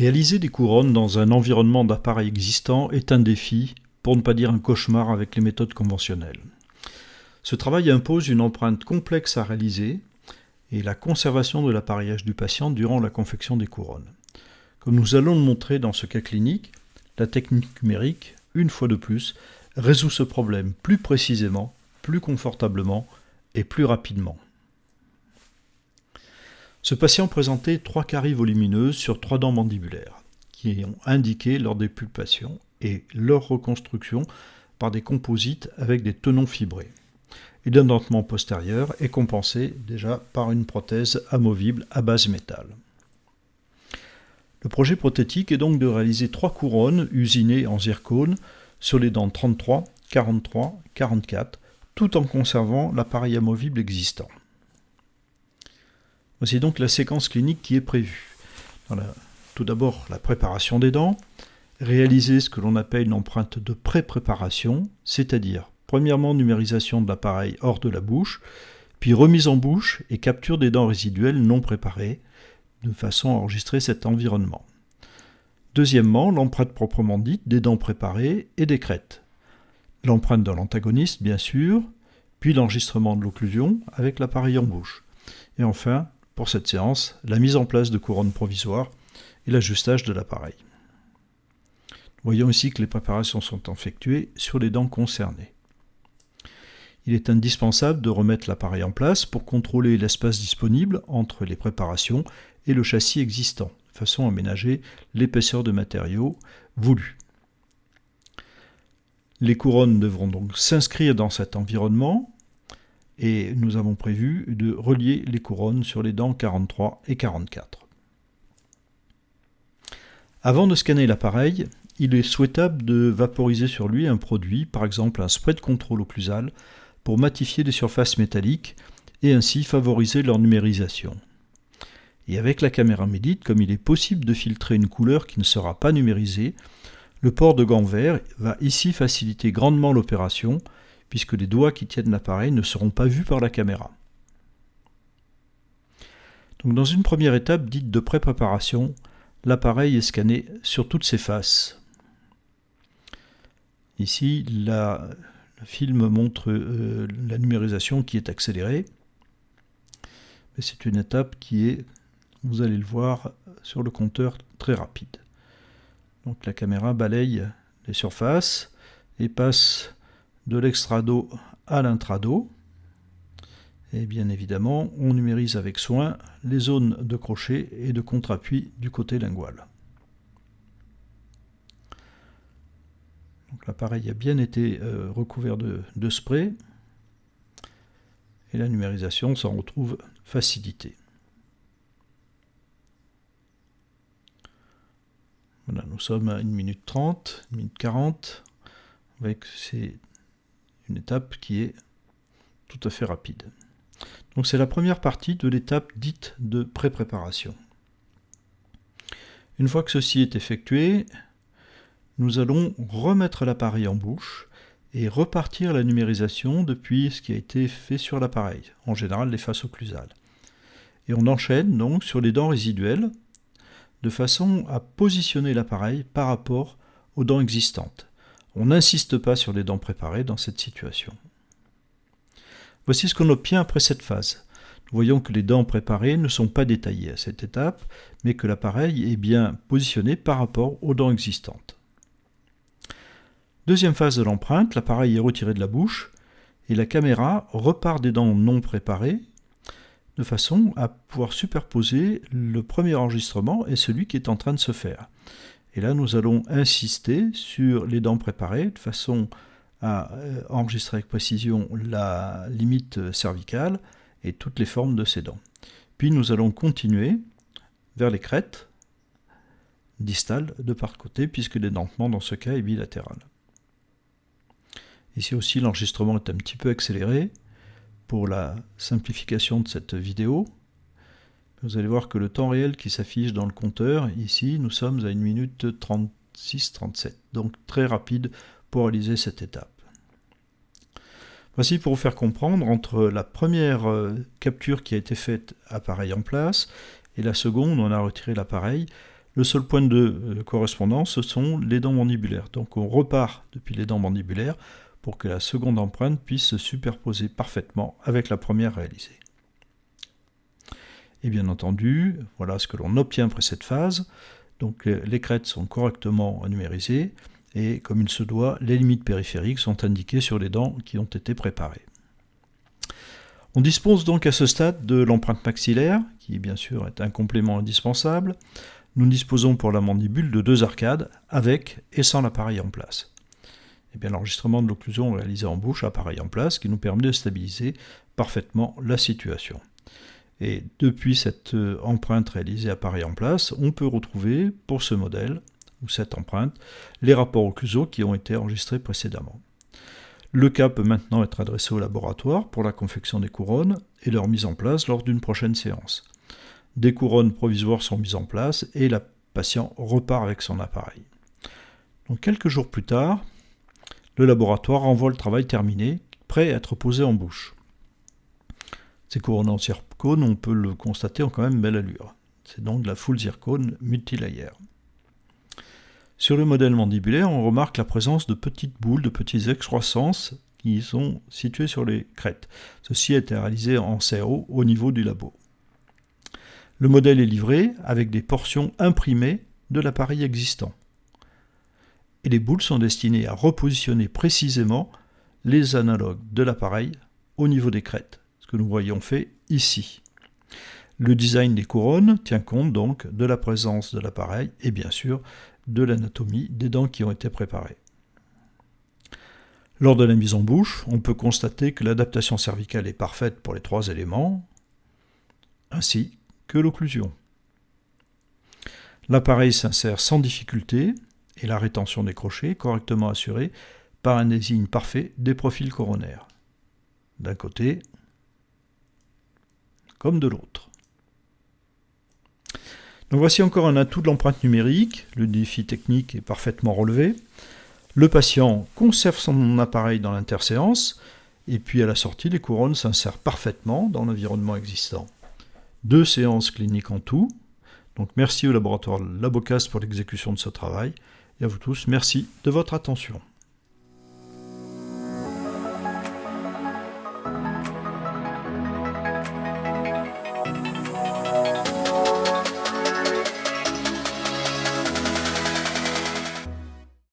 Réaliser des couronnes dans un environnement d'appareil existant est un défi, pour ne pas dire un cauchemar avec les méthodes conventionnelles. Ce travail impose une empreinte complexe à réaliser et la conservation de l'appareillage du patient durant la confection des couronnes. Comme nous allons le montrer dans ce cas clinique, la technique numérique, une fois de plus, résout ce problème plus précisément, plus confortablement et plus rapidement. Ce patient présentait 3 caries volumineuses sur 3 dents mandibulaires, qui ont indiqué leur dépulpation et leur reconstruction par des composites avec des tenons fibrés. Et l'édentement postérieur est compensé déjà par une prothèse amovible à base métal. Le projet prothétique est donc de réaliser 3 couronnes usinées en zircone sur les dents 33, 43, 44, tout en conservant l'appareil amovible existant. Voici donc la séquence clinique qui est prévue. Tout d'abord, la préparation des dents, réaliser ce que l'on appelle une empreinte de pré-préparation, c'est-à-dire, premièrement, numérisation de l'appareil hors de la bouche, puis remise en bouche et capture des dents résiduelles non préparées, de façon à enregistrer cet environnement. Deuxièmement, l'empreinte proprement dite des dents préparées et des crêtes. L'empreinte de l'antagoniste, bien sûr, puis l'enregistrement de l'occlusion avec l'appareil en bouche. Et enfin, pour cette séance, la mise en place de couronnes provisoires et l'ajustage de l'appareil. Voyons ici que les préparations sont effectuées sur les dents concernées. Il est indispensable de remettre l'appareil en place pour contrôler l'espace disponible entre les préparations et le châssis existant, de façon à ménager l'épaisseur de matériaux voulue. Les couronnes devront donc s'inscrire dans cet environnement et nous avons prévu de relier les couronnes sur les dents 43 et 44. Avant de scanner l'appareil, il est souhaitable de vaporiser sur lui un produit, par exemple un spray de contrôle occlusal, pour matifier les surfaces métalliques et ainsi favoriser leur numérisation. Et avec la caméra Medit, comme il est possible de filtrer une couleur qui ne sera pas numérisée, le port de gants verts va ici faciliter grandement l'opération, puisque les doigts qui tiennent l'appareil ne seront pas vus par la caméra. Donc dans une première étape dite de pré-préparation, l'appareil est scanné sur toutes ses faces. Ici, le film montre la numérisation qui est accélérée. Mais c'est une étape qui est, vous allez le voir, sur le compteur très rapide. Donc la caméra balaye les surfaces et passe de l'extrado à l'intrado. Et bien évidemment, on numérise avec soin les zones de crochet et de contre-appui du côté lingual. Donc l'appareil a bien été recouvert de spray et la numérisation s'en retrouve facilitée. Voilà, nous sommes à 1 minute 30, 1 minute 40. Vous voyez que c'est une étape qui est tout à fait rapide. Donc c'est la première partie de l'étape dite de pré-préparation. Une fois que ceci est effectué, nous allons remettre l'appareil en bouche et repartir la numérisation depuis ce qui a été fait sur l'appareil, en général les faces occlusales. Et on enchaîne donc sur les dents résiduelles de façon à positionner l'appareil par rapport aux dents existantes. On n'insiste pas sur les dents préparées dans cette situation. Voici ce qu'on obtient après cette phase. Nous voyons que les dents préparées ne sont pas détaillées à cette étape, mais que l'appareil est bien positionné par rapport aux dents existantes. Deuxième phase de l'empreinte, l'appareil est retiré de la bouche et la caméra repart des dents non préparées de façon à pouvoir superposer le premier enregistrement et celui qui est en train de se faire. Et là, nous allons insister sur les dents préparées de façon à enregistrer avec précision la limite cervicale et toutes les formes de ces dents. Puis nous allons continuer vers les crêtes distales de part côté, puisque l'édentement dans ce cas est bilatéral. Ici aussi, l'enregistrement est un petit peu accéléré pour la simplification de cette vidéo. Vous allez voir que le temps réel qui s'affiche dans le compteur, ici, nous sommes à 1 minute 36-37. Donc très rapide pour réaliser cette étape. Voici pour vous faire comprendre, entre la première capture qui a été faite, appareil en place, et la seconde, on a retiré l'appareil, Le seul point de correspondance, ce sont les dents mandibulaires. Donc on repart depuis les dents mandibulaires pour que la seconde empreinte puisse se superposer parfaitement avec la première réalisée. Et bien entendu, voilà ce que l'on obtient après cette phase. Donc les crêtes sont correctement numérisées et comme il se doit, les limites périphériques sont indiquées sur les dents qui ont été préparées. On dispose donc à ce stade de l'empreinte maxillaire, qui bien sûr est un complément indispensable. Nous disposons pour la mandibule de 2 arcades, avec et sans l'appareil en place. Et bien l'enregistrement de l'occlusion réalisé en bouche, appareil en place, qui nous permet de stabiliser parfaitement la situation. Et depuis cette empreinte réalisée appareil en place, on peut retrouver pour ce modèle, ou cette empreinte, les rapports occlusaux qui ont été enregistrés précédemment. Le cas peut maintenant être adressé au laboratoire pour la confection des couronnes et leur mise en place lors d'une prochaine séance. Des couronnes provisoires sont mises en place et la patient repart avec son appareil. Donc quelques jours plus tard, le laboratoire renvoie le travail terminé, prêt à être posé en bouche. Ces couronnes en zircone, on peut le constater, ont quand même belle allure. C'est donc de la full zircone multilayer. Sur le modèle mandibulaire, on remarque la présence de petites boules, de petites excroissances qui sont situées sur les crêtes. Ceci a été réalisé en CAO au niveau du labo. Le modèle est livré avec des portions imprimées de l'appareil existant. Et les boules sont destinées à repositionner précisément les analogues de l'appareil au niveau des crêtes, ce que nous voyons fait ici. Le design des couronnes tient compte donc de la présence de l'appareil et bien sûr de l'anatomie des dents qui ont été préparées. Lors de la mise en bouche, on peut constater que l'adaptation cervicale est parfaite pour les 3 éléments, ainsi que l'occlusion. L'appareil s'insère sans difficulté et la rétention des crochets est correctement assurée par un design parfait des profils coronaires, d'un côté comme de l'autre. Donc voici encore un atout de l'empreinte numérique, le défi technique est parfaitement relevé. Le patient conserve son appareil dans l'interséance, et puis à la sortie, les couronnes s'insèrent parfaitement dans l'environnement existant. 2 séances cliniques en tout. Donc merci au laboratoire Labocast pour l'exécution de ce travail, et à vous tous, merci de votre attention.